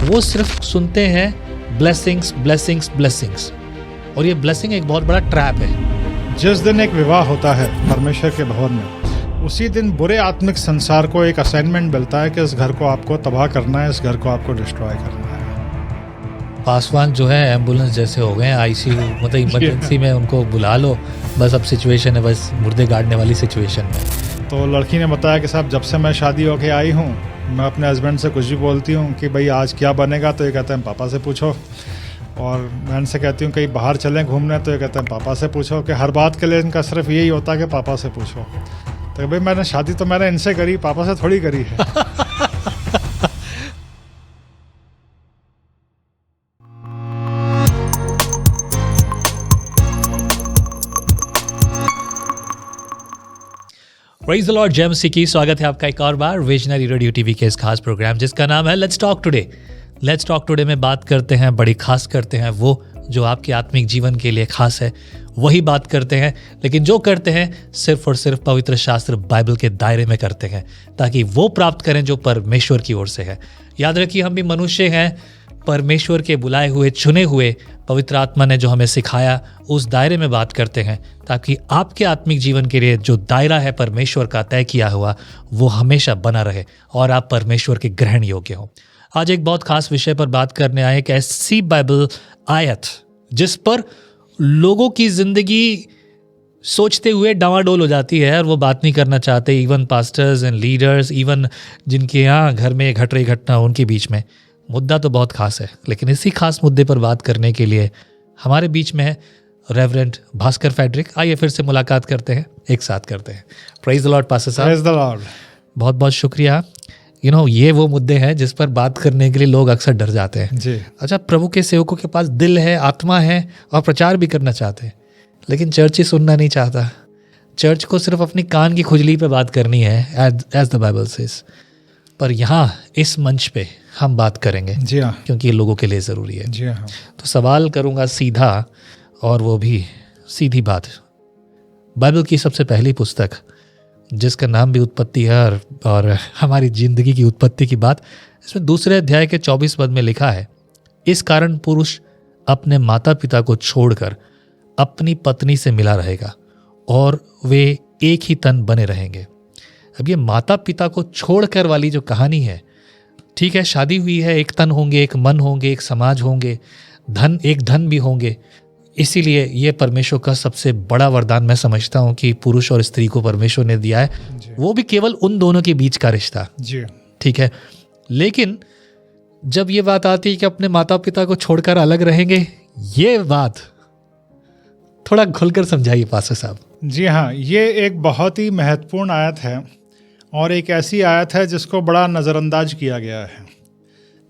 वो सिर्फ सुनते हैं ब्लेसिंग्स ब्लेसिंग्स ब्लेसिंग्स, और ये ब्लेसिंग एक बहुत बड़ा ट्रैप है। जिस दिन एक विवाह होता है परमेश्वर के भवन में, उसी दिन बुरे आत्मिक संसार को एक असाइनमेंट मिलता है कि इस घर को आपको तबाह करना है, इस घर को आपको डिस्ट्रॉय करना है। पासवान जो है एम्बुलेंस जैसे हो गए हैं, आईसीयू मतलब इमरजेंसी में उनको बुला लो, बस अब सिचुएशन है बस मुर्दे गाड़ने वाली सिचुएशन में। तो लड़की ने बताया कि साहब जब से मैं शादी होके आई हूँ, मैं अपने हस्बैंड से कुछ भी बोलती हूँ कि भाई आज क्या बनेगा, तो ये कहते हैं पापा से पूछो। और मैं इनसे कहती हूँ कहीं बाहर चलें घूमने, तो ये कहते हैं पापा से पूछो। कि हर बात के लिए इनका सिर्फ यही होता है कि पापा से पूछो। तो भाई मैंने शादी तो मैंने इनसे करी, पापा से थोड़ी करी है। प्रेज़ द लॉर्ड, जय मसीह की। स्वागत है आपका एक और बार विजनरी रेडियो टीवी के इस खास प्रोग्राम जिसका नाम है let's talk today. Let's talk today में बात करते हैं, बड़ी खास करते हैं वो जो आपके आत्मिक जीवन के लिए खास है, वही बात करते हैं। लेकिन जो करते हैं सिर्फ और सिर्फ पवित्र शास्त्र बाइबल के दायरे में करते हैं, ताकि वो प्राप्त करें जो परमेश्वर की ओर से है। याद रखिए, हम भी मनुष्य हैं, परमेश्वर के बुलाए हुए, चुने हुए। पवित्र आत्मा ने जो हमें सिखाया उस दायरे में बात करते हैं, ताकि आपके आत्मिक जीवन के लिए जो दायरा है परमेश्वर का तय किया हुआ, वो हमेशा बना रहे और आप परमेश्वर के ग्रहण योग्य हो। आज एक बहुत खास विषय पर बात करने आए, एक ऐसी बाइबल आयत जिस पर लोगों की जिंदगी सोचते हुए डावाडोल हो जाती है और वो बात नहीं करना चाहते, even pastors and leaders, even जिनके यहाँ घर में घट रही घटना उनके बीच में। मुद्दा तो बहुत खास है, लेकिन इसी खास मुद्दे पर बात करने के लिए हमारे बीच में है रेवरेंड भास्कर फेडरिक। आइए फिर से मुलाकात करते हैं, एक साथ करते हैं। प्रेज़ द लॉर्ड पास्टर साहब। Praise the Lord. बहुत बहुत शुक्रिया। ये वो मुद्दे हैं जिस पर बात करने के लिए लोग अक्सर डर जाते हैं जी। अच्छा, प्रभु के सेवकों के पास दिल है, आत्मा है और प्रचार भी करना चाहते हैं, लेकिन चर्च ही सुनना नहीं चाहता। चर्च को सिर्फ अपनी कान की खुजली पे बात करनी है, एज द बाइबल सेज। पर यहाँ इस मंच पे हम बात करेंगे, जी हाँ, क्योंकि ये लोगों के लिए ज़रूरी है। जी हाँ। तो सवाल करूँगा सीधा, और वो भी सीधी बात। बाइबल की सबसे पहली पुस्तक जिसका नाम भी उत्पत्ति है और हमारी ज़िंदगी की उत्पत्ति की बात, इसमें दूसरे अध्याय के 24 पद में लिखा है, इस कारण पुरुष अपने माता पिता को छोड़कर अपनी पत्नी से मिला रहेगा और वे एक ही तन बने रहेंगे। अब ये माता पिता को छोड़कर वाली जो कहानी है, ठीक है, शादी हुई है, एक तन होंगे, एक मन होंगे, एक समाज होंगे, एक धन भी होंगे। इसीलिए ये परमेश्वर का सबसे बड़ा वरदान मैं समझता हूँ कि पुरुष और स्त्री को परमेश्वर ने दिया है, वो भी केवल उन दोनों के बीच का रिश्ता। जी, ठीक है। लेकिन जब ये बात आती है कि अपने माता पिता को छोड़कर अलग रहेंगे, ये बात थोड़ा खुलकर समझाइए पास्टर साहब। जी हाँ, ये एक बहुत ही महत्वपूर्ण आयत है और एक ऐसी आयत है जिसको बड़ा नज़रअंदाज किया गया है।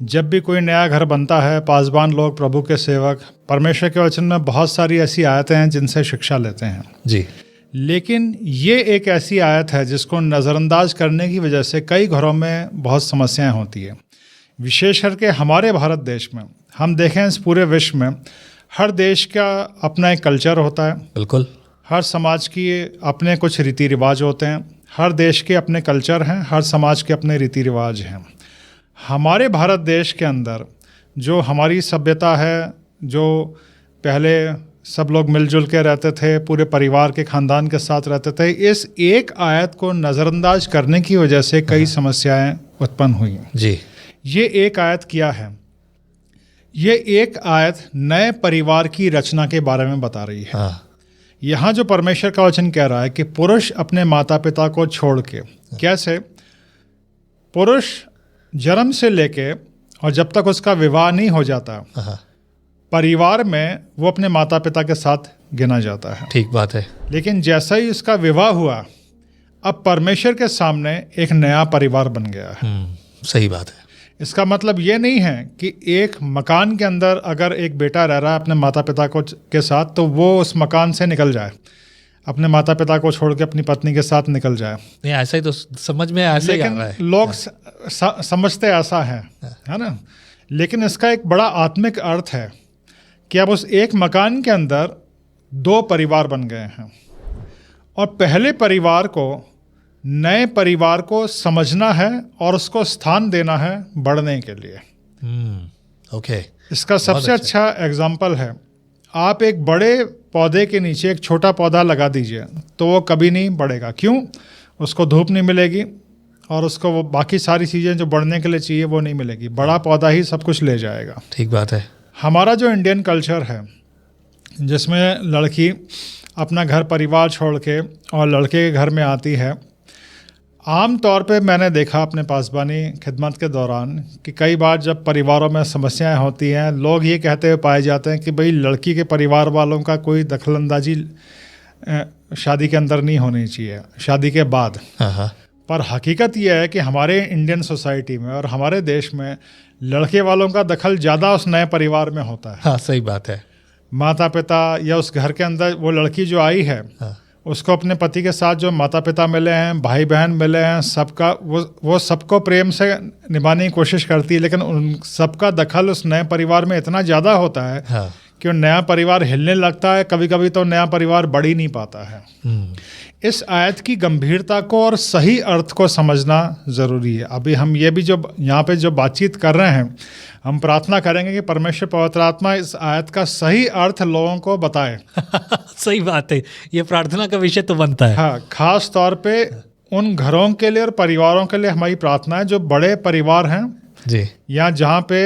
जब भी कोई नया घर बनता है, पासबान लोग, प्रभु के सेवक, परमेश्वर के वचन में बहुत सारी ऐसी आयतें हैं जिनसे शिक्षा लेते हैं जी। लेकिन ये एक ऐसी आयत है जिसको नज़रअंदाज करने की वजह से कई घरों में बहुत समस्याएं होती है। विशेष करके हमारे भारत देश में हम देखें, इस पूरे विश्व में हर देश का अपना एक कल्चर होता है। बिल्कुल। हर समाज की अपने कुछ रीति रिवाज होते हैं, हर देश के अपने कल्चर हैं, हर समाज के अपने रीति रिवाज हैं। हमारे भारत देश के अंदर जो हमारी सभ्यता है, जो पहले सब लोग मिलजुल के रहते थे, पूरे परिवार के खानदान के साथ रहते थे, इस एक आयत को नज़रअंदाज करने की वजह से कई समस्याएं उत्पन्न हुई जी। ये एक आयत क्या है? ये एक आयत नए परिवार की रचना के बारे में बता रही है। हाँ। यहाँ जो परमेश्वर का वचन कह रहा है कि पुरुष अपने माता पिता को छोड़ के, कैसे पुरुष जन्म से लेके और जब तक उसका विवाह नहीं हो जाता, परिवार में वो अपने माता पिता के साथ गिना जाता है। ठीक बात है। लेकिन जैसा ही उसका विवाह हुआ, अब परमेश्वर के सामने एक नया परिवार बन गया है। सही बात है। इसका मतलब ये नहीं है कि एक मकान के अंदर अगर एक बेटा रह रहा है अपने माता पिता के साथ, तो वो उस मकान से निकल जाए, अपने माता पिता को छोड़ के अपनी पत्नी के साथ निकल जाए। नहीं, ऐसा ही तो समझ में ऐसे ही आ रहा है। लोग समझते ऐसा है ना। लेकिन इसका एक बड़ा आत्मिक अर्थ है कि अब उस एक मकान के अंदर दो परिवार बन गए हैं और पहले परिवार को, नए परिवार को समझना है और उसको स्थान देना है बढ़ने के लिए। ओके। इसका सबसे अच्छा एग्जाम्पल है, आप एक बड़े पौधे के नीचे एक छोटा पौधा लगा दीजिए तो वो कभी नहीं बढ़ेगा। क्यों? उसको धूप नहीं मिलेगी और उसको वो बाकी सारी चीज़ें जो बढ़ने के लिए चाहिए वो नहीं मिलेगी। बड़ा पौधा ही सब कुछ ले जाएगा। ठीक बात है। हमारा जो इंडियन कल्चर है जिसमें लड़की अपना घर परिवार छोड़ के और लड़के के घर में आती है, आम तौर पे मैंने देखा अपने पासबानी खिदमत के दौरान कि कई बार जब परिवारों में समस्याएं होती हैं, लोग ये कहते हुए पाए जाते हैं कि भाई लड़की के परिवार वालों का कोई दखलंदाजी शादी के अंदर नहीं होनी चाहिए, शादी के बाद। हाँ। पर हकीकत यह है कि हमारे इंडियन सोसाइटी में और हमारे देश में लड़के वालों का दखल ज़्यादा उस नए परिवार में होता है। हाँ, सही बात है। माता पिता या उस घर के अंदर वो लड़की जो आई है, हाँ। उसको अपने पति के साथ जो माता पिता मिले हैं, भाई बहन मिले हैं, सबका वो सबको प्रेम से निभाने की कोशिश करती है, लेकिन उन सबका दखल उस नए परिवार में इतना ज़्यादा होता है हाँ। कि वो नया परिवार हिलने लगता है। कभी कभी तो नया परिवार बढ़ ही नहीं पाता है। इस आयत की गंभीरता को और सही अर्थ को समझना ज़रूरी है। अभी हम ये भी जो यहाँ पे जो बातचीत कर रहे हैं, हम प्रार्थना करेंगे कि परमेश्वर पवित्र आत्मा इस आयत का सही अर्थ लोगों को बताए। सही बात है, ये प्रार्थना का विषय तो बनता है। हाँ, खास तौर पे उन घरों के लिए और परिवारों के लिए हमारी प्रार्थना है जो बड़े परिवार हैं जी, या जहाँ पे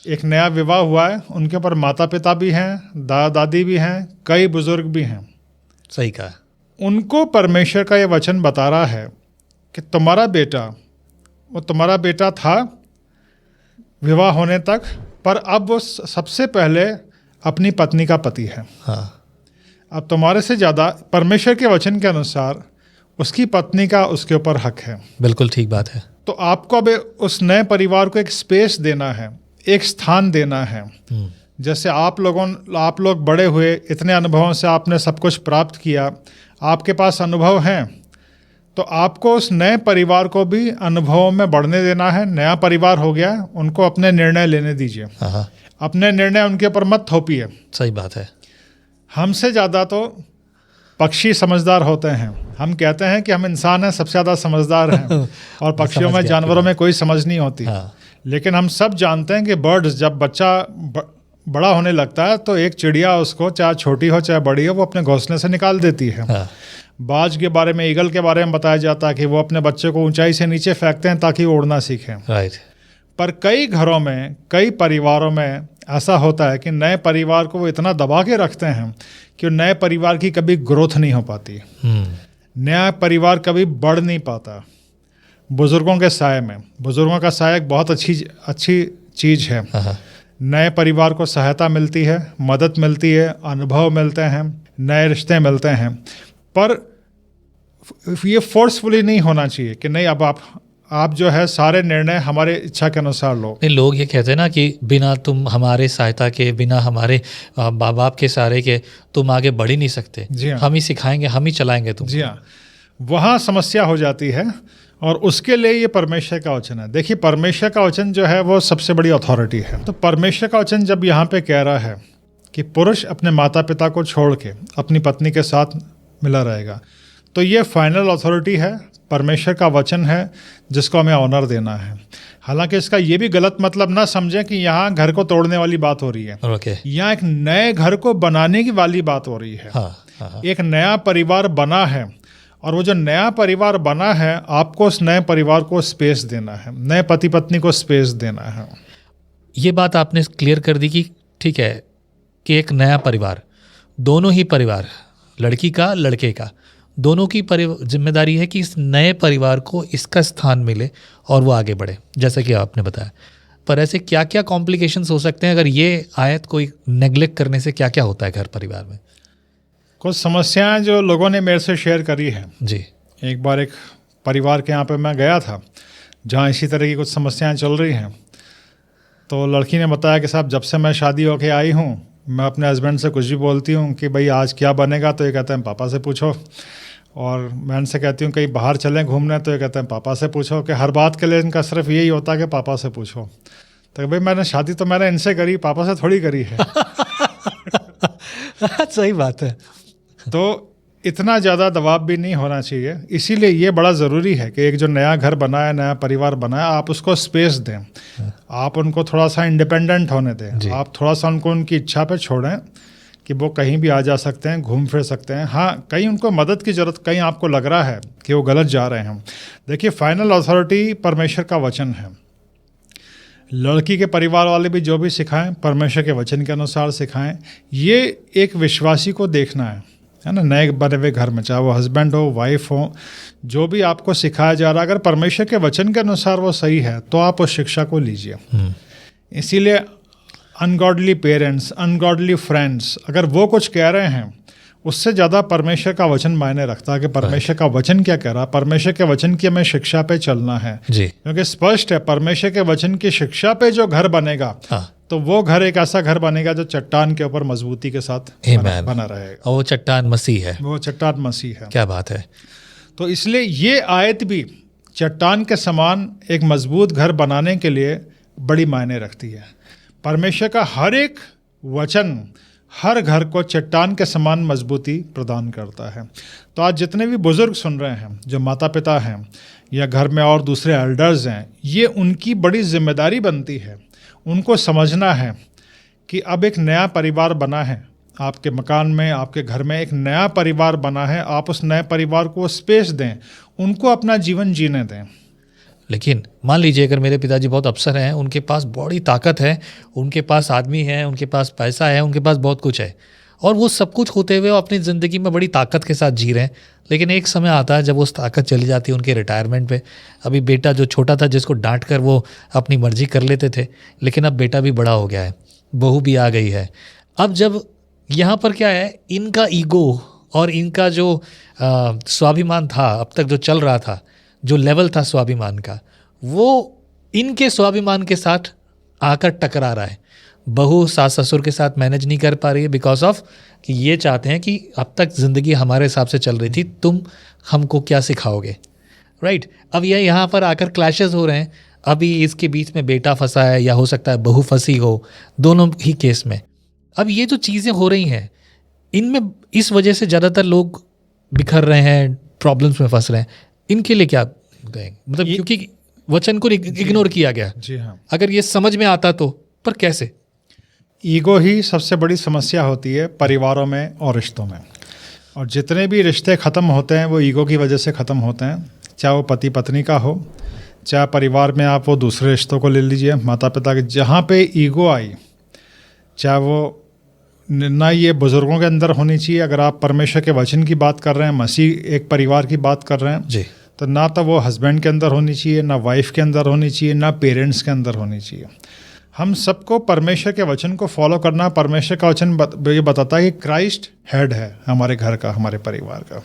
एक नया विवाह हुआ है, उनके ऊपर माता पिता भी हैं, दादा दादी भी हैं, कई बुजुर्ग भी हैं। सही कहा। उनको परमेश्वर का ये वचन बता रहा है कि तुम्हारा बेटा, वो तुम्हारा बेटा था विवाह होने तक, पर अब वो सबसे पहले अपनी पत्नी का पति है। हाँ। अब तुम्हारे से ज़्यादा परमेश्वर के वचन के अनुसार उसकी पत्नी का उसके ऊपर हक है। बिल्कुल ठीक बात है। तो आपको अब उस नए परिवार को एक स्पेस देना है, एक स्थान देना है। जैसे आप लोग बड़े हुए, इतने अनुभवों से आपने सब कुछ प्राप्त किया, आपके पास अनुभव हैं, तो आपको उस नए परिवार को भी अनुभवों में बढ़ने देना है। नया परिवार हो गया, उनको अपने निर्णय लेने दीजिए। हाँ। अपने निर्णय उनके ऊपर मत थोपिए। सही बात है। हमसे ज़्यादा तो पक्षी समझदार होते हैं। हम कहते हैं कि हम इंसान हैं, सबसे ज़्यादा समझदार हैं और पक्षियों में, जानवरों में कोई समझ नहीं होती। हाँ। लेकिन हम सब जानते हैं कि बर्ड्स जब बच्चा बड़ा होने लगता है तो एक चिड़िया उसको, चाहे छोटी हो चाहे बड़ी हो, वो अपने घोंसले से निकाल देती है। हाँ। बाज के बारे में, ईगल के बारे में बताया जाता है कि वो अपने बच्चे को ऊंचाई से नीचे फेंकते हैं ताकि वो उड़ना सीखें। राइट। पर कई घरों में, कई परिवारों में ऐसा होता है कि नए परिवार को वो इतना दबा के रखते हैं कि नए परिवार की कभी ग्रोथ नहीं हो पाती, नया परिवार कभी बढ़ नहीं पाता। बुजुर्गों के साय में, बुजुर्गों का साया एक बहुत अच्छी चीज़ है। हाँ। नए परिवार को सहायता मिलती है, मदद मिलती है, अनुभव मिलते हैं, नए रिश्ते मिलते हैं, पर ये फोर्सफुली नहीं होना चाहिए कि नहीं अब आप जो है सारे निर्णय हमारे इच्छा के अनुसार लो। नहीं, लोग ये कहते हैं ना कि बिना तुम हमारे सहायता के, बिना हमारे माँ बाप के सहारे के तुम आगे बढ़ ही नहीं सकते। जी हाँ। हम ही सिखाएंगे, हम ही चलाएंगे तुम। जी हाँ, वहाँ समस्या हो जाती है और उसके लिए ये परमेश्वर का वचन है। देखिए, परमेश्वर का वचन जो है वो सबसे बड़ी अथॉरिटी है। तो परमेश्वर का वचन जब यहाँ पे कह रहा है कि पुरुष अपने माता पिता को छोड़ के अपनी पत्नी के साथ मिला रहेगा, तो ये फाइनल अथॉरिटी है, परमेश्वर का वचन है जिसको हमें ऑनर देना है। हालांकि इसका ये भी गलत मतलब ना समझें कि यहाँ घर को तोड़ने वाली बात हो रही है। ओके। यहाँ एक नए घर को बनाने की वाली बात हो रही है। हाँ। एक नया परिवार बना है और वो जो नया परिवार बना है, आपको उस नए परिवार को स्पेस देना है, नए पति पत्नी को स्पेस देना है। ये बात आपने क्लियर कर दी कि ठीक है कि एक नया परिवार, दोनों ही परिवार, लड़की का लड़के का, दोनों की जिम्मेदारी है कि इस नए परिवार को इसका स्थान मिले और वो आगे बढ़े, जैसा कि आपने बताया। पर ऐसे क्या क्या कॉम्प्लिकेशंस हो सकते हैं अगर ये आयत को नेग्लेक्ट करने से? क्या क्या होता है घर परिवार में? कुछ समस्याएं जो लोगों ने मेरे से शेयर करी है जी। एक बार एक परिवार के यहाँ पे मैं गया था जहाँ इसी तरह की कुछ समस्याएं चल रही हैं। तो लड़की ने बताया कि साहब, जब से मैं शादी होके आई हूँ, मैं अपने हस्बैंड से कुछ भी बोलती हूँ कि भाई आज क्या बनेगा, तो ये कहते हैं पापा से पूछो। और मैं इनसे कहती हूँ कहीं बाहर चलें घूमने, तो ये कहते हैं पापा से पूछो। कि हर बात के लिए इनका सिर्फ यही होता है कि पापा से पूछो। तो भाई मैंने शादी तो मैंने इनसे करी, पापा से थोड़ी करी है। सही बात है। तो इतना ज़्यादा दबाव भी नहीं होना चाहिए। इसीलिए ये बड़ा ज़रूरी है कि एक जो नया घर बनाया, नया परिवार बनाया, आप उसको स्पेस दें, आप उनको थोड़ा सा इंडिपेंडेंट होने दें, आप थोड़ा सा उनको उनकी इच्छा पे छोड़ें कि वो कहीं भी आ जा सकते हैं, घूम फिर सकते हैं। हाँ, कहीं उनको मदद की ज़रूरत, कहीं आपको लग रहा है कि वो गलत जा रहे हैं। देखिए, फाइनल अथॉरिटी परमेश्वर का वचन है। लड़की के परिवार वाले भी जो भी सिखाएं, परमेश्वर के वचन के अनुसार सिखाएं। ये एक विश्वासी को देखना है ना, नए बने हुए घर में, चाहे वो हस्बैंड हो, वाइफ हो, जो भी आपको सिखाया जा रहा है, अगर परमेश्वर के वचन के अनुसार वो सही है तो आप उस शिक्षा को लीजिए। इसीलिए अनगॉडली पेरेंट्स, अनगॉडली फ्रेंड्स, अगर वो कुछ कह रहे हैं, उससे ज़्यादा परमेश्वर का वचन मायने रखता है कि परमेश्वर का वचन क्या कह रहा है। परमेश्वर के वचन की हमें शिक्षा पे चलना है जी, क्योंकि स्पष्ट है, परमेश्वर के वचन की शिक्षा पे जो घर बनेगा, तो वो घर एक ऐसा घर बनेगा जो चट्टान के ऊपर मजबूती के साथ बना रहेगा। और वो चट्टान मसीह है, वो चट्टान मसीह है। क्या बात है। तो इसलिए ये आयत भी चट्टान के समान एक मजबूत घर बनाने के लिए बड़ी मायने रखती है। परमेश्वर का हर एक वचन हर घर को चट्टान के समान मजबूती प्रदान करता है। तो आज जितने भी बुजुर्ग सुन रहे हैं, जो माता पिता हैं या घर में और दूसरे एल्डर्स हैं, ये उनकी बड़ी जिम्मेदारी बनती है। उनको समझना है कि अब एक नया परिवार बना है, आपके मकान में, आपके घर में एक नया परिवार बना है। आप उस नए परिवार को स्पेस दें, उनको अपना जीवन जीने दें। लेकिन मान लीजिए अगर मेरे पिताजी बहुत अफसर हैं, उनके पास बड़ी ताकत है, उनके पास आदमी है, उनके पास पैसा है, उनके पास बहुत कुछ है, और वो सब कुछ होते हुए वो अपनी ज़िंदगी में बड़ी ताकत के साथ जी रहे हैं। लेकिन एक समय आता है जब उस ताकत चली जाती है उनके रिटायरमेंट पे। अभी बेटा जो छोटा था, जिसको डांट कर वो अपनी मर्जी कर लेते थे, लेकिन अब बेटा भी बड़ा हो गया है, बहू भी आ गई है। अब जब यहाँ पर क्या है, इनका ईगो और इनका जो स्वाभिमान था, अब तक जो चल रहा था, जो लेवल था स्वाभिमान का, वो इनके स्वाभिमान के साथ आकर टकरा रहा है। बहू सास ससुर के साथ मैनेज नहीं कर पा रही है बिकॉज ऑफ कि ये चाहते हैं कि अब तक ज़िंदगी हमारे हिसाब से चल रही थी, तुम हमको क्या सिखाओगे, राइट। अब ये यहाँ पर आकर क्लैशेस हो रहे हैं। अभी इसके बीच में बेटा फंसा है, या हो सकता है बहू फंसी हो, दोनों ही केस में। अब ये जो चीज़ें हो रही हैं, इनमें इस वजह से ज़्यादातर लोग बिखर रहे हैं, प्रॉब्लम्स में फंस रहे हैं। इनके लिए क्या कहेंगे? मतलब क्योंकि वचन को इग्नोर किया गया। जी हाँ, अगर ये समझ में आता तो, पर कैसे? ईगो ही सबसे बड़ी समस्या होती है परिवारों में और रिश्तों में। और जितने भी रिश्ते ख़त्म होते हैं वो ईगो की वजह से ख़त्म होते हैं, चाहे वो पति पत्नी का हो, चाहे परिवार में आप वो दूसरे रिश्तों को ले लीजिए, माता पिता के। जहाँ पे ईगो आई, चाहे वो ना ये बुज़ुर्गों के अंदर होनी चाहिए। अगर आप परमेश्वर के वचन की बात कर रहे हैं, मसीह एक परिवार की बात कर रहे हैं जी, तो ना तो वो हस्बैंड के अंदर होनी चाहिए, ना वाइफ के अंदर होनी चाहिए, ना पेरेंट्स के अंदर होनी चाहिए। हम सबको परमेश्वर के वचन को फॉलो करना। परमेश्वर का वचन ये बताता है कि क्राइस्ट हेड है हमारे घर का, हमारे परिवार का।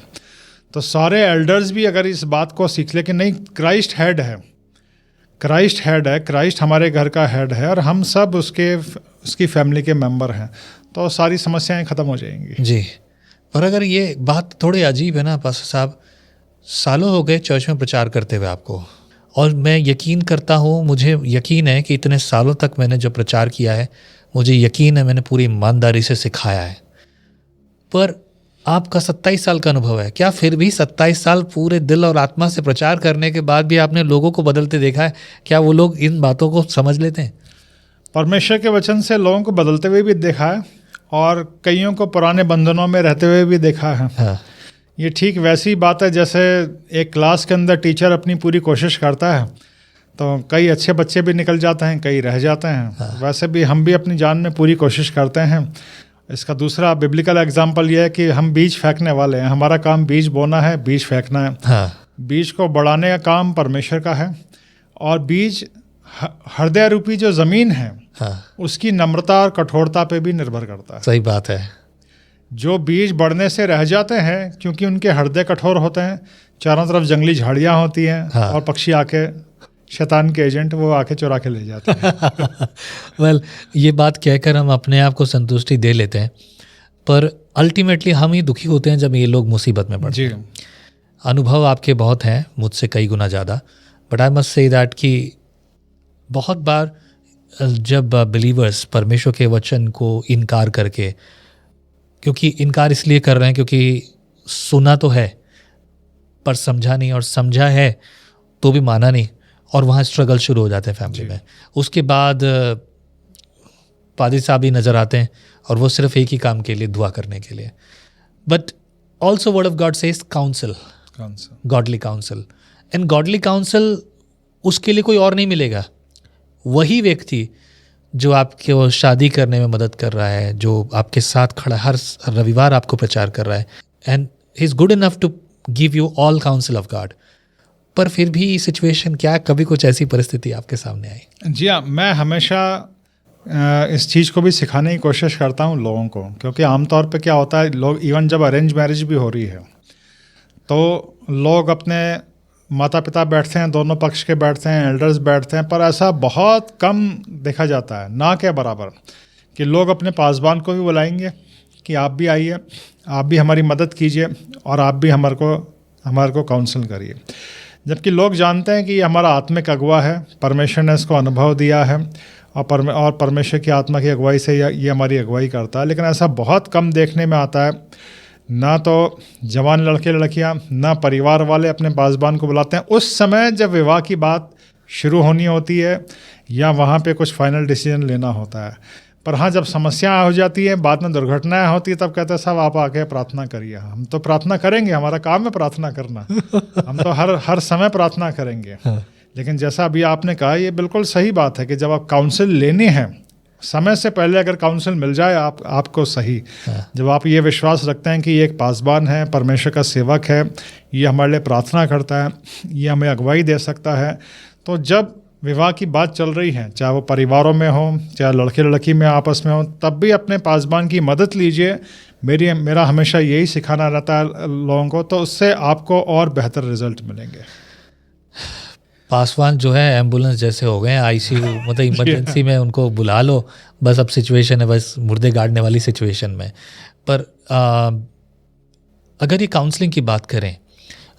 तो सारे एल्डर्स भी अगर इस बात को सीख ले कि नहीं, क्राइस्ट हेड है, क्राइस्ट हेड है, क्राइस्ट हमारे घर का हेड है और हम सब उसकी फैमिली के मेंबर हैं, तो सारी समस्याएं ख़त्म हो जाएंगी। जी। पर अगर ये बात थोड़ी अजीब है ना पास्टर साहब, सालों हो गए चर्च में प्रचार करते हुए आपको, और मैं यकीन करता हूँ, मुझे यकीन है कि इतने सालों तक मैंने जो प्रचार किया है, मुझे यकीन है मैंने पूरी ईमानदारी से सिखाया है। पर आपका 27 साल का अनुभव है, क्या फिर भी 27 साल पूरे दिल और आत्मा से प्रचार करने के बाद भी आपने लोगों को बदलते देखा है? क्या वो लोग इन बातों को समझ लेते हैं? परमेश्वर के वचन से लोगों को बदलते हुए भी देखा है और कईयों को पुराने बंधनों में रहते हुए भी देखा है। हाँ। ये ठीक वैसी बात है जैसे एक क्लास के अंदर टीचर अपनी पूरी कोशिश करता है तो कई अच्छे बच्चे भी निकल जाते हैं, कई रह जाते हैं। हाँ। वैसे भी हम भी अपनी जान में पूरी कोशिश करते हैं। इसका दूसरा बिब्लिकल एग्जाम्पल ये है कि हम बीज फेंकने वाले हैं। हमारा काम बीज बोना है, बीज फेंकना है। हाँ। बीज को बढ़ाने का काम परमेश्वर का है और बीज हृदय रूपी जो ज़मीन है, हाँ। उसकी नम्रता और कठोरता पे भी निर्भर करता है। सही बात है। जो बीज बढ़ने से रह जाते हैं क्योंकि उनके हृदय कठोर होते हैं, चारों तरफ जंगली झाड़ियाँ होती हैं। हाँ। और पक्षी आके, शैतान के एजेंट, वो आके चुरा के ले जाते हैं। वेल, ये बात कहकर हम अपने आप को संतुष्टि दे लेते हैं, पर अल्टीमेटली हम ही दुखी होते हैं जब ये लोग मुसीबत में पड़ते हैं। अनुभव आपके बहुत हैं, मुझसे कई गुना ज़्यादा, but I must say that कि बहुत बार जब बिलीवर्स परमेश्वर के वचन को इनकार करके, क्योंकि इनकार इसलिए कर रहे हैं क्योंकि सुना तो है पर समझा नहीं, और समझा है तो भी माना नहीं, और वहाँ स्ट्रगल शुरू हो जाते हैं फैमिली में। उसके बाद पादी साहब ही नज़र आते हैं और वो सिर्फ एक ही काम के लिए, दुआ करने के लिए। But also word of God says council, godly council, and godly council उसके लिए कोई और नहीं मिलेगा, वही व्यक्ति जो आपके वो शादी करने में मदद कर रहा है, जो आपके साथ खड़ा हर रविवार आपको प्रचार कर रहा है, and he is good enough to give you all counsel of God. पर फिर भी सिचुएशन क्या, कभी कुछ ऐसी परिस्थिति आपके सामने आई? जी हाँ, मैं हमेशा इस चीज़ को भी सिखाने की कोशिश करता हूँ लोगों को, क्योंकि आमतौर पे क्या होता है, लोग इवन जब अरेंज मैरिज भी हो रही है तो लोग अपने माता पिता बैठते हैं, दोनों पक्ष के बैठते हैं, एल्डर्स बैठते हैं, पर ऐसा बहुत कम देखा जाता है, ना के बराबर, कि लोग अपने पासबान को भी बुलाएंगे कि आप भी आइए, आप भी हमारी मदद कीजिए और आप भी हमारे को काउंसिल करिए। जबकि लोग जानते हैं कि ये हमारा आत्मिक अगुवा है, परमेश्वर ने इसको अनुभव दिया है और परमेश्वर की आत्मा की अगुवाई से ये हमारी अगुवाई करता है। लेकिन ऐसा बहुत कम देखने में आता है, ना तो जवान लड़के लड़कियां, ना परिवार वाले अपने पासबान को बुलाते हैं उस समय जब विवाह की बात शुरू होनी होती है या वहाँ पे कुछ फाइनल डिसीजन लेना होता है। पर हाँ, जब समस्या हो जाती है, बाद में दुर्घटनाएं होती है, तब कहते हैं साहब आप आके प्रार्थना करिए। हम तो प्रार्थना करेंगे, हमारा काम है प्रार्थना करना, हम तो हर समय प्रार्थना करेंगे। लेकिन जैसा अभी आपने कहा, ये बिल्कुल सही बात है कि जब आप काउंसिल लेने हैं, समय से पहले अगर काउंसिल मिल जाए आपको सही, जब आप ये विश्वास रखते हैं कि ये एक पासबान है, परमेश्वर का सेवक है, ये हमारे लिए प्रार्थना करता है, ये हमें अगुवाई दे सकता है, तो जब विवाह की बात चल रही है, चाहे वो परिवारों में हो, चाहे लड़के लड़की में आपस में हो, तब भी अपने पासबान की मदद लीजिए। मेरा हमेशा यही सिखाना रहता है लोगों को, तो उससे आपको और बेहतर रिजल्ट मिलेंगे। पासवान जो है एम्बुलेंस जैसे हो गए हैं, आईसीयू मतलब इमरजेंसी में उनको बुला लो, बस अब सिचुएशन है बस मुर्दे गाड़ने वाली सिचुएशन में। पर अगर ये काउंसलिंग की बात करें,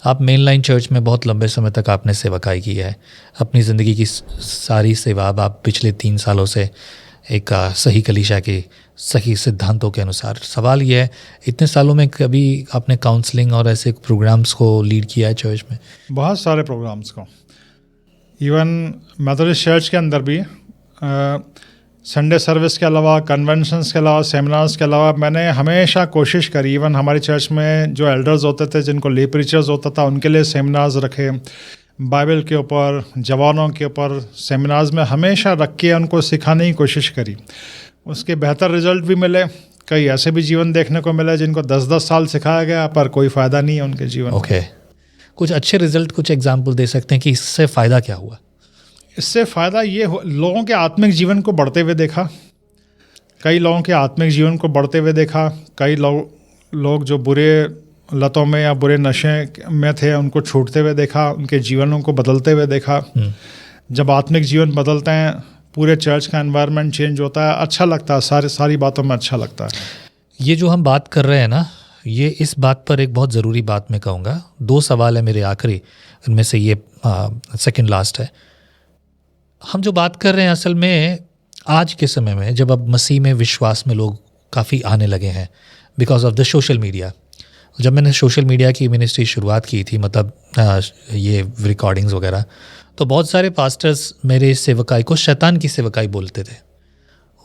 आप मेन लाइन चर्च में बहुत लंबे समय तक आपने सेवकाई की है, अपनी ज़िंदगी की सारी सेवा आप पिछले 3 सालों से एक सही कलीसिया के सही सिद्धांतों के अनुसार। सवाल ये है, इतने सालों में कभी आपने काउंसलिंग और ऐसे प्रोग्राम्स को लीड किया है चर्च में? बहुत सारे प्रोग्राम्स को, इवन मेथोडिस्ट चर्च के अंदर भी संडे सर्विस के अलावा, कन्वेंशंस के अलावा, सेमिनार्स के अलावा मैंने हमेशा कोशिश करी। इवन हमारी चर्च में जो एल्डर्स होते थे, जिनको ले प्रीचर्स होता था, उनके लिए सेमिनार्स रखे, बाइबल के ऊपर, जवानों के ऊपर सेमिनार्स में हमेशा रख के उनको सिखाने की कोशिश करी। उसके बेहतर रिजल्ट भी मिले। कई ऐसे भी जीवन देखने को मिले जिनको 10-10 साल सिखाया गया पर कोई फ़ायदा नहीं है उनके जीवन में। ओके, कुछ अच्छे रिजल्ट, कुछ एग्जाम्पल दे सकते हैं कि इससे फ़ायदा क्या हुआ? इससे फ़ायदा ये लोगों के आत्मिक जीवन को बढ़ते हुए देखा, कई लोगों के आत्मिक जीवन को बढ़ते हुए देखा। कई लोग जो बुरे लतों में या बुरे नशे में थे, उनको छूटते हुए देखा, उनके जीवनों को बदलते हुए देखा। जब आत्मिक जीवन बदलते हैं, पूरे चर्च का एनवायरनमेंट चेंज होता है, अच्छा लगता है, सारी बातों में अच्छा लगता है। ये जो हम बात कर रहे हैं ना, ये इस बात पर एक बहुत ज़रूरी बात मैं कहूँगा। 2 सवाल है मेरे आखिरी, इनमें से ये सेकंड लास्ट है। हम जो बात कर रहे हैं असल में आज के समय में, जब अब मसीह में विश्वास में लोग काफ़ी आने लगे हैं because of the social media. जब मैंने सोशल मीडिया की मिनिस्ट्री शुरुआत की थी, मतलब ये रिकॉर्डिंग्स वगैरह, तो बहुत सारे पास्टर्स मेरे सेवकाई को शैतान की सेवकाई बोलते थे।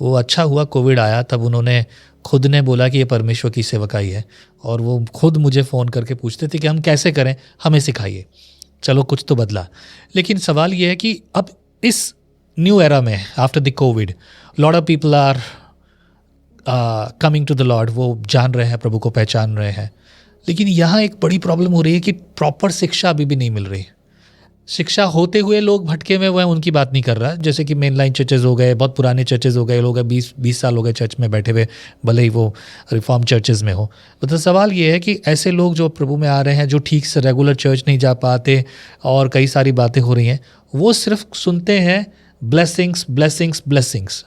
वो अच्छा हुआ कोविड आया, तब उन्होंने खुद ने बोला कि ये परमेश्वर की सेवकाई है, और वो खुद मुझे फ़ोन करके पूछते थे कि हम कैसे करें, हमें सिखाइए। चलो कुछ तो बदला। लेकिन सवाल ये है कि अब इस न्यू एरा में, after the Covid, lot of people are coming to the Lord, वो जान रहे हैं, प्रभु को पहचान रहे हैं। लेकिन यहाँ एक बड़ी प्रॉब्लम हो रही है कि प्रॉपर शिक्षा अभी भी नहीं मिल रही। शिक्षा होते हुए लोग भटके में, वह उनकी बात नहीं कर रहा। जैसे कि मेन लाइन चर्चेज़ हो गए, बहुत पुराने चर्चेज़ हो गए, लोग 20 साल हो गए चर्च में बैठे हुए, भले ही वो रिफॉर्म चर्चेज़ में हो। तो सवाल ये है कि ऐसे लोग जो प्रभु में आ रहे हैं, जो ठीक से रेगुलर चर्च नहीं जा पाते और कई सारी बातें हो रही हैं, वो सिर्फ सुनते हैं ब्लेसिंग्स ब्लेसिंग्स ब्लेसिंग्स।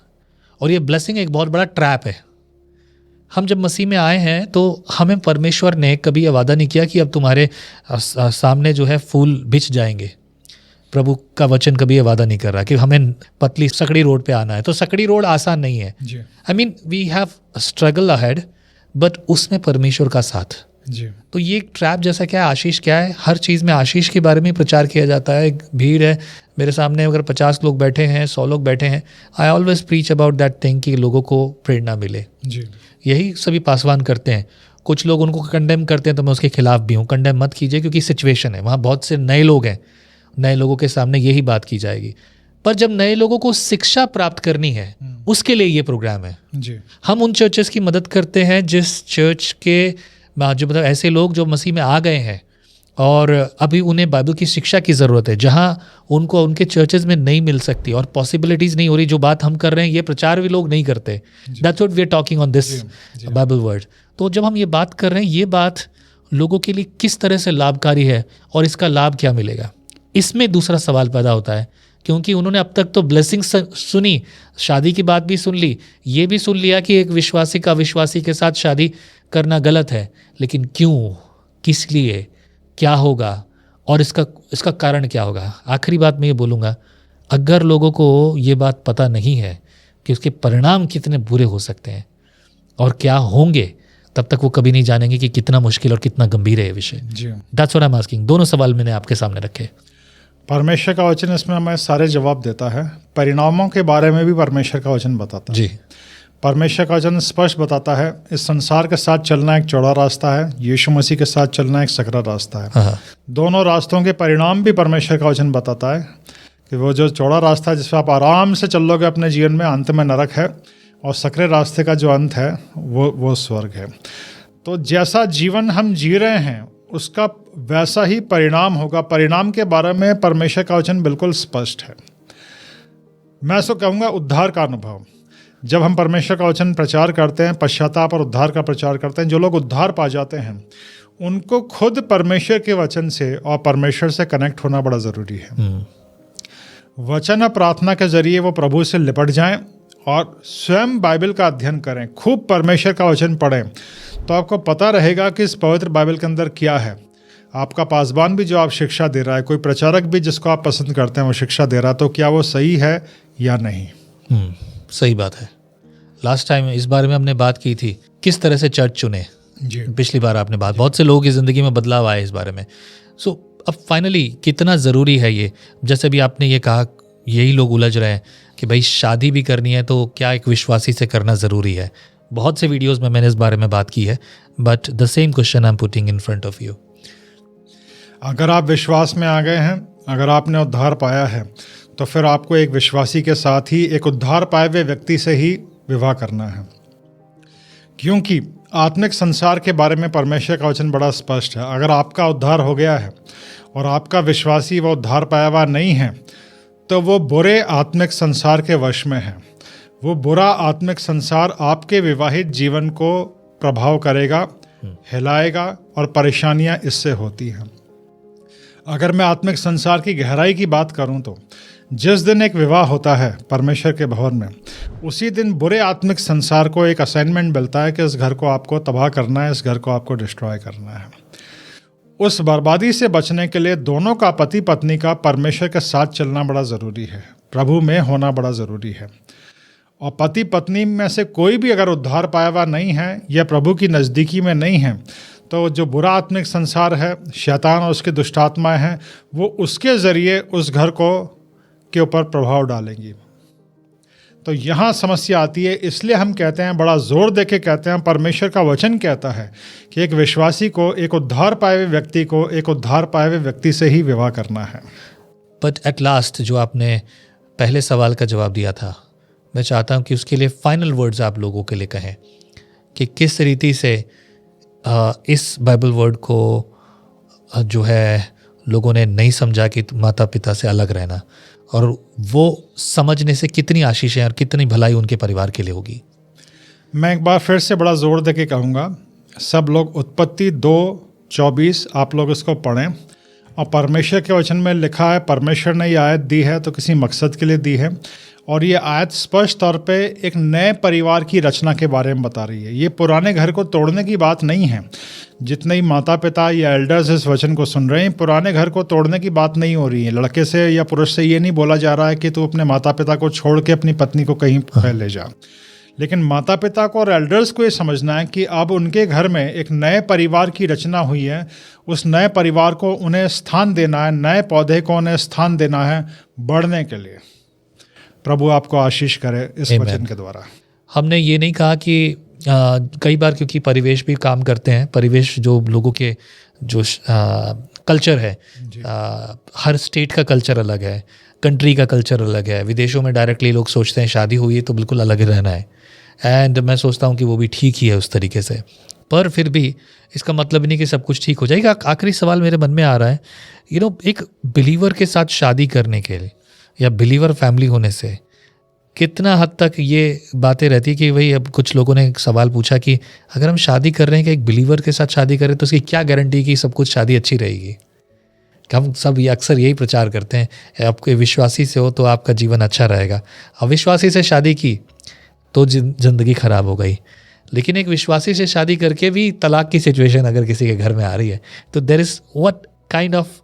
और ये ब्लेसिंग एक बहुत बड़ा ट्रैप है। हम जब मसीह में आए हैं तो हमें परमेश्वर ने कभी ये वादा नहीं किया कि अब तुम्हारे सामने जो है फूल बिछ जाएंगे। प्रभु का वचन कभी ये वादा नहीं कर रहा कि हमें पतली सकड़ी रोड पे आना है। तो सकड़ी रोड आसान नहीं है। I mean we have struggle ahead, but उसमें परमेश्वर का साथ, जी तो ये एक ट्रैप जैसा क्या है, आशीष क्या है, हर चीज़ में आशीष के बारे में प्रचार किया जाता है। एक भीड़ है मेरे सामने, अगर 50 लोग बैठे हैं, 100 लोग बैठे हैं, I always preach about that thing कि लोगों को प्रेरणा मिले। जी यही सभी पासवान करते हैं। कुछ लोग उनको कंडेम करते हैं तो मैं उसके खिलाफ भी हूँ, कंडेम मत कीजिए, क्योंकि सिचुएशन है, वहाँ बहुत से नए लोग हैं, नए लोगों के सामने यही बात की जाएगी। पर जब नए लोगों को शिक्षा प्राप्त करनी है, उसके लिए ये प्रोग्राम है। जी हम उन चर्चेस की मदद करते हैं जिस चर्च के जो मतलब ऐसे लोग जो मसीह में आ गए हैं और अभी उन्हें बाइबल की शिक्षा की ज़रूरत है, जहाँ उनको उनके चर्चेज में नहीं मिल सकती और पॉसिबिलिटीज़ नहीं हो रही। जो बात हम कर रहे हैं ये प्रचार भी लोग नहीं करते। That's what we are talking on this Bible word. तो जब हम ये बात कर रहे हैं, ये बात लोगों के लिए किस तरह से लाभकारी है और इसका लाभ क्या मिलेगा, इसमें दूसरा सवाल पैदा होता है। क्योंकि उन्होंने अब तक तो ब्लेसिंग सुनी, शादी की बात भी सुन ली, ये भी सुन लिया कि एक विश्वासी का विश्वासी के साथ शादी करना गलत है, लेकिन क्यों, किस लिए, क्या होगा और इसका कारण क्या होगा। आखिरी बात मैं ये बोलूँगा, अगर लोगों को ये बात पता नहीं है कि उसके परिणाम कितने बुरे हो सकते हैं और क्या होंगे, तब तक वो कभी नहीं जानेंगे कि कितना मुश्किल और कितना गंभीर है ये विषय। जी that's what I am asking. दोनों सवाल मैंने आपके सामने रखे। परमेश्वर का वचन इसमें हमें सारे जवाब देता है। परिणामों के बारे में भी परमेश्वर का वचन बताता है। जी, परमेश्वर का वचन स्पष्ट बताता है, इस संसार के साथ चलना एक चौड़ा रास्ता है, यीशु मसीह के साथ चलना एक सकरा रास्ता है। हाँ, दोनों रास्तों के परिणाम भी परमेश्वर का वचन बताता है कि वो जो चौड़ा रास्ता है जिस पर आप आराम से चल लोगे अपने जीवन में, अंत में नरक है, और सकरे रास्ते का जो अंत है वो स्वर्ग है। तो जैसा जीवन हम जी रहे हैं उसका वैसा ही परिणाम होगा। परिणाम के बारे में परमेश्वर का वचन बिल्कुल स्पष्ट है। मैं सो कहूँगा उद्धार का अनुभव। जब हम परमेश्वर का वचन प्रचार करते हैं, पश्चाताप और उद्धार का प्रचार करते हैं, जो लोग उद्धार पा जाते हैं उनको खुद परमेश्वर के वचन से और परमेश्वर से कनेक्ट होना बड़ा ज़रूरी है। वचन और प्रार्थना के जरिए वो प्रभु से लिपट जाएं और स्वयं बाइबल का अध्ययन करें, खूब परमेश्वर का वचन पढ़ें, तो आपको पता रहेगा कि इस पवित्र बाइबल के अंदर क्या है। आपका पासबान भी जो आप शिक्षा दे रहा है, कोई प्रचारक भी जिसको आप पसंद करते हैं वो शिक्षा दे रहा है, तो क्या वो सही है या नहीं। सही बात है। लास्ट टाइम इस बारे में हमने बात की थी, किस तरह से चर्च चुने। जी पिछली बार आपने बात, बहुत से लोगों की ज़िंदगी में बदलाव आया इस बारे में। सो अब फाइनली कितना ज़रूरी है ये, जैसे भी आपने ये कहा, यही लोग उलझ रहे हैं कि भाई शादी भी करनी है तो क्या एक विश्वासी से करना ज़रूरी है। बहुत से वीडियोस में मैंने इस बारे में बात की है, but the same question I am putting in front of you. अगर आप विश्वास में आ गए हैं, अगर आपने उद्धार पाया है, तो फिर आपको एक विश्वासी के साथ ही, एक उद्धार पाए हुए व्यक्ति से ही विवाह करना है। क्योंकि आत्मिक संसार के बारे में परमेश्वर का वचन बड़ा स्पष्ट है। अगर आपका उद्धार हो गया है और आपका विश्वासी वो उद्धार पाया हुआ नहीं है, तो वो बुरे आत्मिक संसार के वश में है। वो बुरा आत्मिक संसार आपके विवाहित जीवन को प्रभाव करेगा, हिलाएगा, और परेशानियां इससे होती हैं। अगर मैं आत्मिक संसार की गहराई की बात करूं तो जिस दिन एक विवाह होता है परमेश्वर के भवन में, उसी दिन बुरे आत्मिक संसार को एक असाइनमेंट मिलता है कि इस घर को आपको तबाह करना है, इस घर को आपको डिस्ट्रॉय करना है। उस बर्बादी से बचने के लिए दोनों का, पति पत्नी का, परमेश्वर के साथ चलना बड़ा ज़रूरी है, प्रभु में होना बड़ा ज़रूरी है। और पति पत्नी में से कोई भी अगर उद्धार पाया हुआ नहीं है या प्रभु की नज़दीकी में नहीं है, तो जो बुरा आत्मिक संसार है, शैतान और उसके दुष्टात्माएं हैं, वो उसके ज़रिए उस घर को के ऊपर प्रभाव डालेंगी। तो यहाँ समस्या आती है। इसलिए हम कहते हैं, बड़ा जोर देके कहते हैं, परमेश्वर का वचन कहता है कि एक विश्वासी को, एक उद्धार पाए हुए व्यक्ति को, एक उद्धार पाए हुए व्यक्ति से ही विवाह करना है। बट एट लास्ट जो आपने पहले सवाल का जवाब दिया था, मैं चाहता हूँ कि उसके लिए फाइनल वर्ड्स आप लोगों के लिए कहें कि किस रीति से इस बाइबल वर्ड को जो है लोगों ने नहीं समझा कि माता पिता से अलग रहना, और वो समझने से कितनी आशीष है और कितनी भलाई उनके परिवार के लिए होगी। मैं एक बार फिर से बड़ा जोर देके कहूँगा, सब लोग उत्पत्ति 2:24 आप लोग इसको पढ़ें। और परमेश्वर के वचन में लिखा है, परमेश्वर ने ये आयत दी है तो किसी मकसद के लिए दी है, और ये आयत स्पष्ट तौर पे एक नए परिवार की रचना के बारे में बता रही है। ये पुराने घर को तोड़ने की बात नहीं है। जितने ही माता पिता या एल्डर्स इस वचन को सुन रहे हैं, पुराने घर को तोड़ने की बात नहीं हो रही है। लड़के से या पुरुष से ये नहीं बोला जा रहा है कि तू अपने माता पिता को छोड़ के अपनी पत्नी को कहीं ले जा, लेकिन माता पिता को और एल्डर्स को ये समझना है कि अब उनके घर में एक नए परिवार की रचना हुई है, उस नए परिवार को उन्हें स्थान देना है, नए पौधे को उन्हें स्थान देना है बढ़ने के लिए। प्रभु आपको आशीष करे इस Amen. वचन के द्वारा। हमने ये नहीं कहा कि कई बार क्योंकि परिवेश भी काम करते हैं, परिवेश जो लोगों के जो कल्चर है, हर स्टेट का कल्चर अलग है, कंट्री का कल्चर अलग है। विदेशों में डायरेक्टली लोग सोचते हैं शादी हुई है तो बिल्कुल अलग ही रहना है, एंड मैं सोचता हूँ कि वो भी ठीक ही है उस तरीके से, पर फिर भी इसका मतलब नहीं कि सब कुछ ठीक हो जाएगा। आखिरी सवाल मेरे मन में आ रहा है, एक बिलीवर के साथ शादी करने के लिए या बिलीवर फैमिली होने से कितना हद तक ये बातें रहती है कि भाई, अब कुछ लोगों ने एक सवाल पूछा कि अगर हम शादी कर रहे हैं कि एक बिलीवर के साथ शादी करें तो उसकी क्या गारंटी कि सब कुछ शादी अच्छी रहेगी। हम सब ये अक्सर यही प्रचार करते हैं, आपके विश्वासी से हो तो आपका जीवन अच्छा रहेगा, अविश्वासी से शादी की तो ज़िंदगी ख़राब हो गई। लेकिन एक विश्वासी से शादी करके भी तलाक की सिचुएशन अगर किसी के घर में आ रही है तो there is what kind of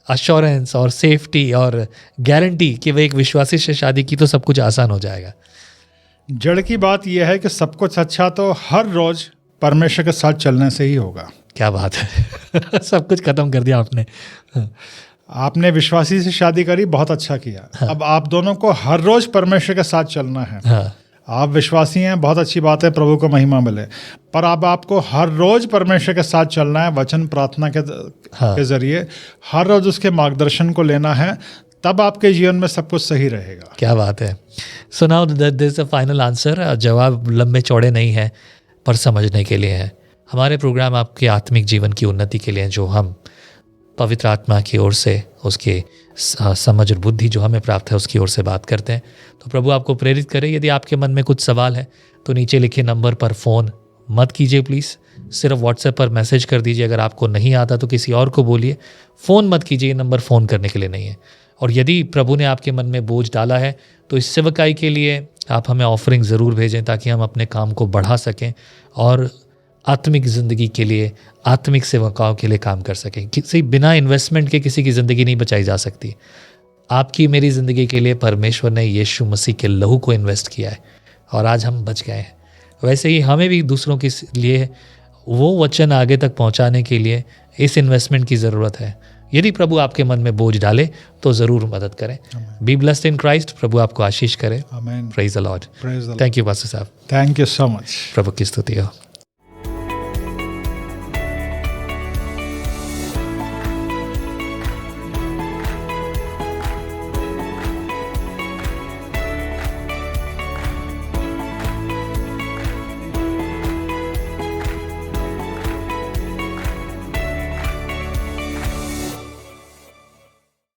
assurance और सेफ्टी और गारंटी कि वह एक विश्वासी से शादी की तो सब कुछ आसान हो जाएगा। जड़ की बात यह है कि सब कुछ अच्छा तो हर रोज परमेश्वर के साथ चलने से ही होगा। क्या बात है सब कुछ खत्म कर दिया आपने। आपने विश्वासी से शादी करी, बहुत अच्छा किया। हाँ। अब आप दोनों को हर रोज परमेश्वर के साथ चलना है। हाँ। आप विश्वासी हैं, बहुत अच्छी बात है, प्रभु को महिमा मिले, पर अब आपको हर रोज परमेश्वर के साथ चलना है, वचन प्रार्थना के जरिए हर रोज उसके मार्गदर्शन को लेना है, तब आपके जीवन में सब कुछ सही रहेगा। क्या बात है। So now this is the final answer. जवाब लंबे चौड़े नहीं है पर समझने के लिए है। हमारे प्रोग्राम आपके आत्मिक जीवन की उन्नति के लिए, जो हम पवित्र आत्मा की ओर से उसके समझ और बुद्धि जो हमें प्राप्त है उसकी ओर से बात करते हैं। तो प्रभु आपको प्रेरित करे। यदि आपके मन में कुछ सवाल है तो नीचे लिखे नंबर पर फ़ोन मत कीजिए प्लीज़, सिर्फ व्हाट्सएप पर मैसेज कर दीजिए। अगर आपको नहीं आता तो किसी और को बोलिए, फ़ोन मत कीजिए, ये नंबर फ़ोन करने के लिए नहीं है। और यदि प्रभु ने आपके मन में बोझ डाला है तो इस सेवकाई के लिए आप हमें ऑफरिंग ज़रूर भेजें ताकि हम अपने काम को बढ़ा सकें और आत्मिक ज़िंदगी के लिए, आत्मिक सेवकाओं के लिए काम कर सकें। किसी बिना इन्वेस्टमेंट के किसी की ज़िंदगी नहीं बचाई जा सकती। आपकी मेरी ज़िंदगी के लिए परमेश्वर ने यीशु मसीह के लहू को इन्वेस्ट किया है और आज हम बच गए हैं। वैसे ही हमें भी दूसरों के लिए वो वचन आगे तक पहुंचाने के लिए इस इन्वेस्टमेंट की ज़रूरत है। यदि प्रभु आपके मन में बोझ डाले तो ज़रूर मदद करें। Be blessed in Christ. प्रभु आपको आशीष करे। आमीन। Praise the lord. Praise the lord. Thank you pastor साहब। Thank you so much. प्रभु की स्तुति हो।